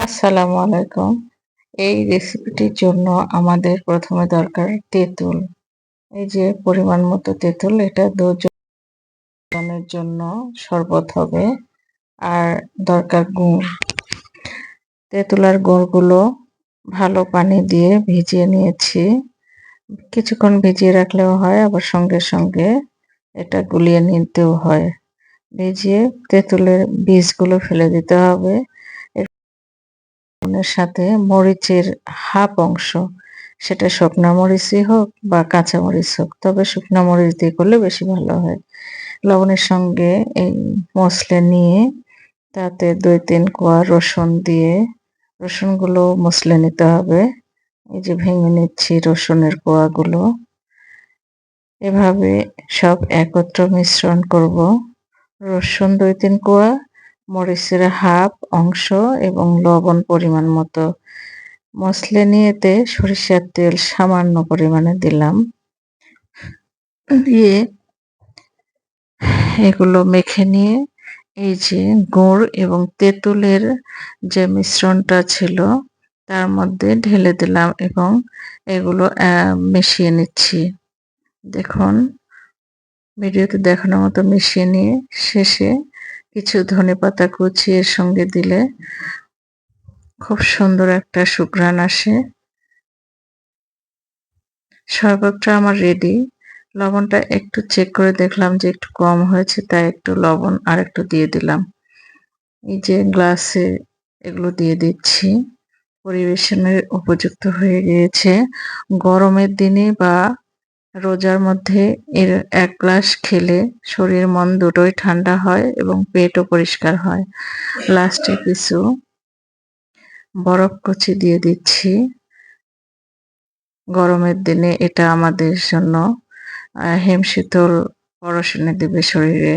আসসালামু আলাইকুম। এই রেসিপিটির জন্য আমাদের প্রথমে দরকার তেঁতুল। এই যে পরিমাণ মতো তেঁতুল, এটা ২ জনের জন্য শরবত হবে। আর দরকার গুড়। তেঁতুল আর গুড়গুলো ভালো পানি দিয়ে ভিজিয়ে নিয়েছি। কিছুক্ষণ ভিজিয়ে রাখলেও হয়, আবার সঙ্গে সঙ্গে এটা গুলিয়ে নিতেও হয়। ভিজিয়ে তেঁতুলের বীজগুলো ফেলে দিতে হবে। এর সাথে মরিচের হাফ অংশ, সেটা শুকনা মরিচই হোক বা কাঁচা মরিচ হোক, তবে শুকনা মরিচ দিয়ে করলে বেশি ভালো হয়। লবণের সঙ্গে এই মসলে নিয়ে তাতে ২-৩ কোয়া রসুন দিয়ে রসুনগুলো মসলে নিতে হবে। এই যে ভেঙে নিচ্ছি রসুনের কোয়াগুলো। এভাবে সব একত্র মিশ্রণ করব। রসুন ২-৩ কোয়া, মরিচের হাফ অংশ এবং লবণ পরিমাণ মতো। মসলে নিয়েতে সরিষার তেল সামান্য পরিমাণে দিলাম। দিয়ে এগুলো মেখে নিয়ে এই যে গুড় এবং তেঁতুলের যে মিশ্রণটা ছিল তার মধ্যে ঢেলে দিলাম এবং এগুলো মিশিয়ে নিচ্ছি। দেখুন, ভিডিওতে দেখানোর মতো মিশিয়ে নিয়ে শেষে কিছু ধনেপাতা কুচি এর সঙ্গে দিলে খুব সুন্দর একটা সুঘ্রাণ আসে। শরবতটা আমার রেডি। লবণটা একটু চেক করে দেখলাম যে একটু কম হয়েছে, তাই একটু লবণ আরেকটু দিয়ে দিলাম। এই যে গ্লাসে এগুলো দিয়ে দিচ্ছি। পরিবেশনের উপযুক্ত হয়ে গিয়েছে। গরমের দিনে বা রোজার মধ্যে এর ১ গ্লাস খেলে শরীর মন দুটোই ঠান্ডা হয় এবং পেটও পরিষ্কার হয়। লাস্টে কিছু বরফ কুচি দিয়ে দিচ্ছি। গরমের দিনে এটা আমাদের জন্য হিমশীতল পরশ এনে দেবে শরীরে।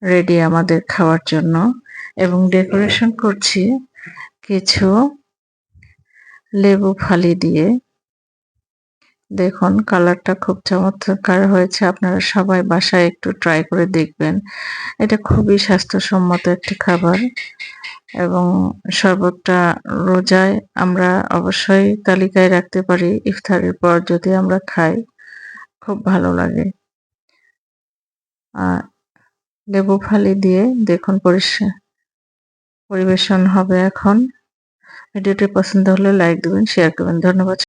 রেডি আমাদের খাওয়ার জন্য। এবং ডেকোরেশন করছি কিছু লেবু ফালি দিয়ে। দেখুন, কালারটা খুব চমৎকার হয়েছে। আপনারা সবাই বাসায় একটু ট্রাই করে দেখবেন। এটা খুবই স্বাস্থ্যসম্মত একটি খাবার এবং শরবতটা রোজায় আমরা অবশ্যই তালিকায় রাখতে পারি। ইফতারের পর যদি আমরা খাই, খুব ভালো লাগে। লেবু ফালি দিয়ে দেখুন পরিবেশন হবে এখন। ভিডিওটি পছন্দ হলে লাইক দিবেন, শেয়ার করবেন। ধন্যবাদ।